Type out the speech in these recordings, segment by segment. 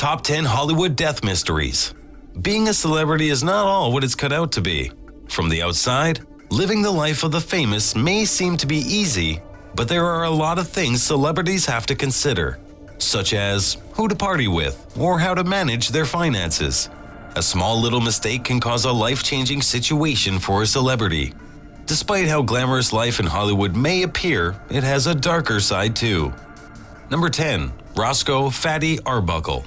Top 10 Hollywood Death Mysteries. Being a celebrity is not all what it's cut out to be. From the outside, living the life of the famous may seem to be easy, but there are a lot of things celebrities have to consider, such as who to party with or how to manage their finances. A small little mistake can cause a life-changing situation for a celebrity. Despite how glamorous life in Hollywood may appear, it has a darker side too. Number 10. Roscoe Fatty Arbuckle.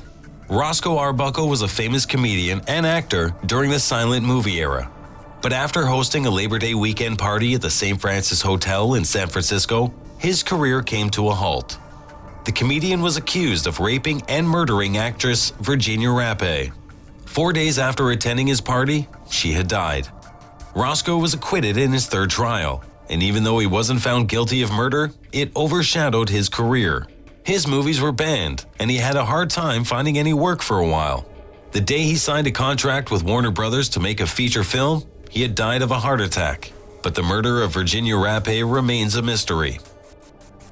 Roscoe Arbuckle was a famous comedian and actor during the silent movie era. But after hosting a Labor Day weekend party at the St. Francis Hotel in San Francisco, his career came to a halt. The comedian was accused of raping and murdering actress Virginia Rappe. 4 days after attending his party, she had died. Roscoe was acquitted in his third trial, and even though he wasn't found guilty of murder, it overshadowed his career. His movies were banned, and he had a hard time finding any work for a while. The day he signed a contract with Warner Brothers to make a feature film, he had died of a heart attack. But the murder of Virginia Rappe remains a mystery.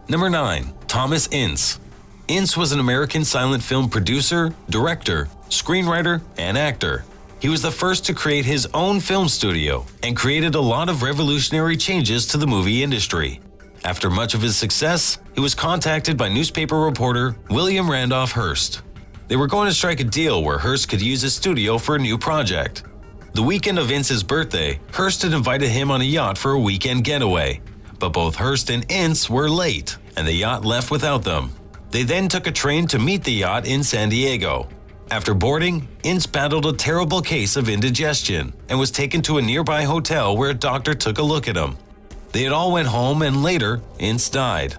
Number 9. Thomas Ince. Ince was an American silent film producer, director, screenwriter, and actor. He was the first to create his own film studio and created a lot of revolutionary changes to the movie industry. After much of his success, he was contacted by newspaper reporter William Randolph Hearst. They were going to strike a deal where Hearst could use his studio for a new project. The weekend of Ince's birthday, Hearst had invited him on a yacht for a weekend getaway. But both Hearst and Ince were late, and the yacht left without them. They then took a train to meet the yacht in San Diego. After boarding, Ince battled a terrible case of indigestion and was taken to a nearby hotel where a doctor took a look at him. They had all went home, and later, Ince died.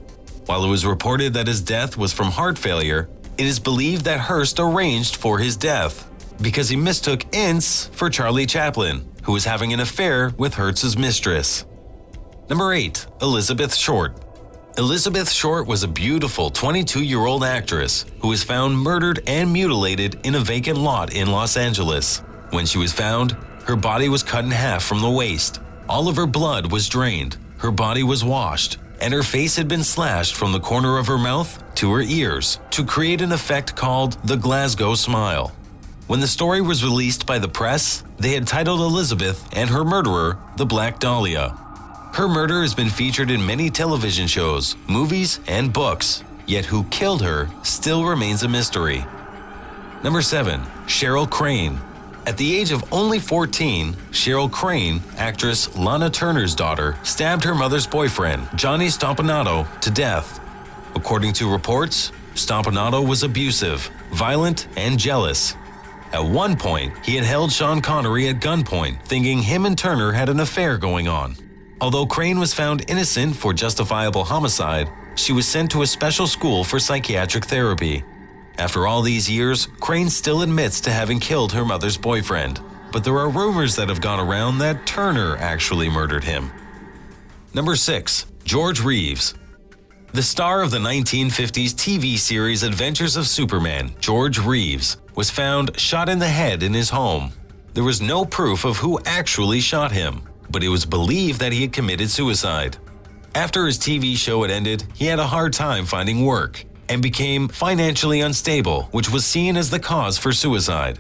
While it was reported that his death was from heart failure, it is believed that Hearst arranged for his death because he mistook Ince for Charlie Chaplin, who was having an affair with Hearst's mistress. Number 8. Elizabeth Short. Elizabeth Short was a beautiful 22-year-old actress who was found murdered and mutilated in a vacant lot in Los Angeles. When she was found, her body was cut in half from the waist. All of her blood was drained, her body was washed, and her face had been slashed from the corner of her mouth to her ears to create an effect called the Glasgow smile. When the story was released by the press, they had titled Elizabeth and her murderer the Black Dahlia. Her murder has been featured in many television shows, movies, and books, yet who killed her still remains a mystery. Number 7. Cheryl Crane. At the age of only 14, Cheryl Crane, actress Lana Turner's daughter, stabbed her mother's boyfriend, Johnny Stompanato, to death. According to reports, Stompanato was abusive, violent, and jealous. At one point, he had held Sean Connery at gunpoint, thinking him and Turner had an affair going on. Although Crane was found innocent for justifiable homicide, she was sent to a special school for psychiatric therapy. After all these years, Crane still admits to having killed her mother's boyfriend, but there are rumors that have gone around that Turner actually murdered him. Number 6. George Reeves. The star of the 1950s TV series Adventures of Superman, George Reeves, was found shot in the head in his home. There was no proof of who actually shot him, but it was believed that he had committed suicide. After his TV show had ended, he had a hard time finding work and became financially unstable, which was seen as the cause for suicide.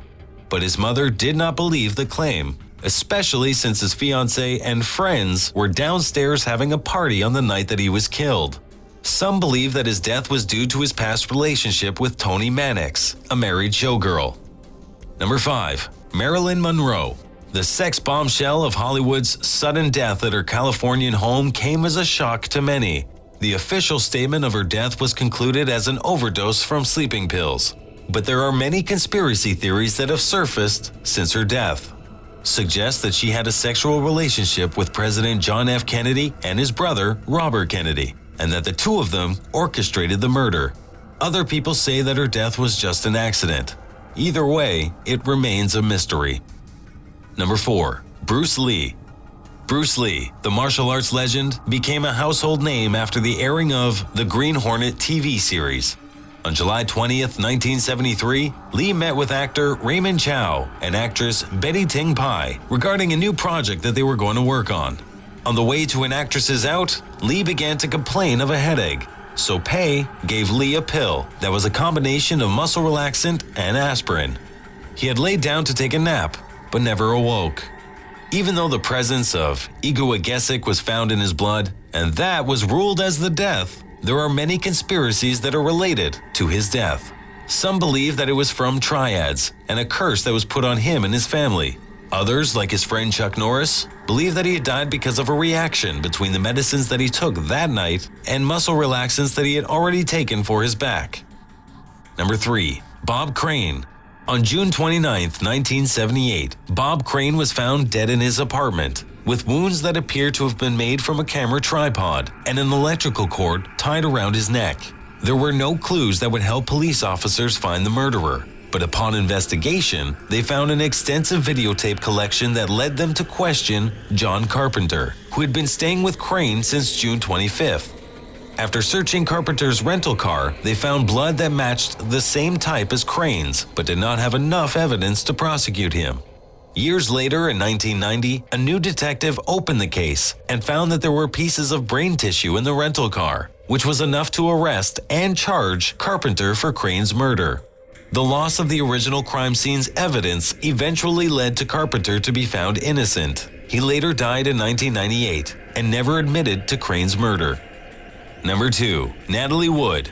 But his mother did not believe the claim, especially since his fiancée and friends were downstairs having a party on the night that he was killed. Some believe that his death was due to his past relationship with Toni Mannix, a married showgirl. Number 5. Marilyn Monroe. The sex bombshell of Hollywood's sudden death at her Californian home came as a shock to many. The official statement of her death was concluded as an overdose from sleeping pills. But there are many conspiracy theories that have surfaced since her death. Suggest that she had a sexual relationship with President John F. Kennedy and his brother, Robert Kennedy, and that the two of them orchestrated the murder. Other people say that her death was just an accident. Either way, it remains a mystery. Number 4. Bruce Lee. Bruce Lee, the martial arts legend, became a household name after the airing of the Green Hornet TV series. On July 20th, 1973, Lee met with actor Raymond Chow and actress Betty Ting Pai regarding a new project that they were going to work on. On the way to an actress's out, Lee began to complain of a headache. so Pei gave Lee a pill that was a combination of muscle relaxant and aspirin. He had laid down to take a nap, but never awoke. Even though the presence of egoagesic was found in his blood, and that was ruled as the death, there are many conspiracies that are related to his death. Some believe that it was from triads and a curse that was put on him and his family. Others, like his friend Chuck Norris, believe that he had died because of a reaction between the medicines that he took that night and muscle relaxants that he had already taken for his back. Number 3. Bob Crane. On June 29, 1978, Bob Crane was found dead in his apartment, with wounds that appear to have been made from a camera tripod and an electrical cord tied around his neck. There were no clues that would help police officers find the murderer, but upon investigation, they found an extensive videotape collection that led them to question John Carpenter, who had been staying with Crane since June 25th. After searching Carpenter's rental car, they found blood that matched the same type as Crane's, but did not have enough evidence to prosecute him. Years later, in 1990, a new detective opened the case and found that there were pieces of brain tissue in the rental car, which was enough to arrest and charge Carpenter for Crane's murder. The loss of the original crime scene's evidence eventually led to Carpenter to be found innocent. He later died in 1998 and never admitted to Crane's murder. Number 2. Natalie Wood.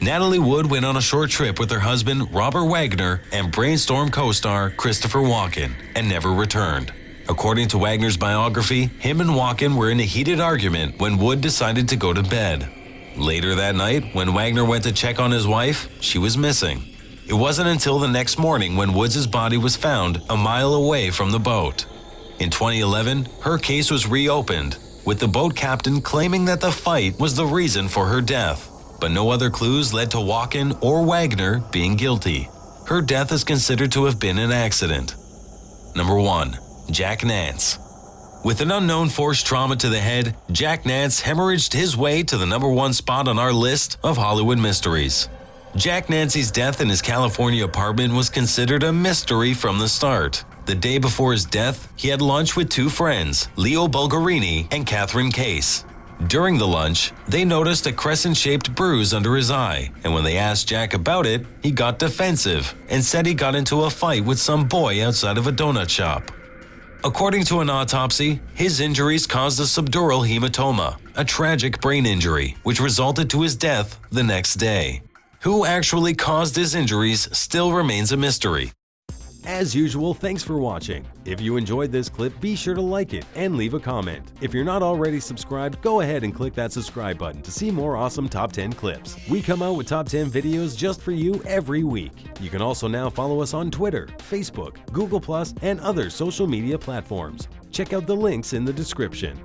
Natalie Wood went on a short trip with her husband Robert Wagner and Brainstorm co-star Christopher Walken and never returned. According to Wagner's biography, him and Walken were in a heated argument when Wood decided to go to bed. Later that night, when Wagner went to check on his wife, she was missing. It wasn't until the next morning when Woods' body was found a mile away from the boat. In 2011, her case was reopened, with the boat captain claiming that the fight was the reason for her death, but no other clues led to Walken or Wagner being guilty. Her death is considered to have been an accident. Number 1. Jack Nance. With an unknown force trauma to the head, Jack Nance hemorrhaged his way to the number 1 spot on our list of Hollywood mysteries. Jack Nance's death in his California apartment was considered a mystery from the start. The day before his death, he had lunch with 2 friends, Leo Bulgarini and Catherine Case. During the lunch, they noticed a crescent-shaped bruise under his eye, and when they asked Jack about it, he got defensive and said he got into a fight with some boy outside of a donut shop. According to an autopsy, his injuries caused a subdural hematoma, a tragic brain injury, which resulted to his death the next day. Who actually caused his injuries still remains a mystery. As usual, thanks for watching. If you enjoyed this clip, be sure to like it and leave a comment. If you're not already subscribed, go ahead and click that subscribe button to see more awesome Top 10 clips. We come out with Top 10 videos just for you every week. You can also now follow us on Twitter, Facebook, Google+, and other social media platforms. Check out the links in the description.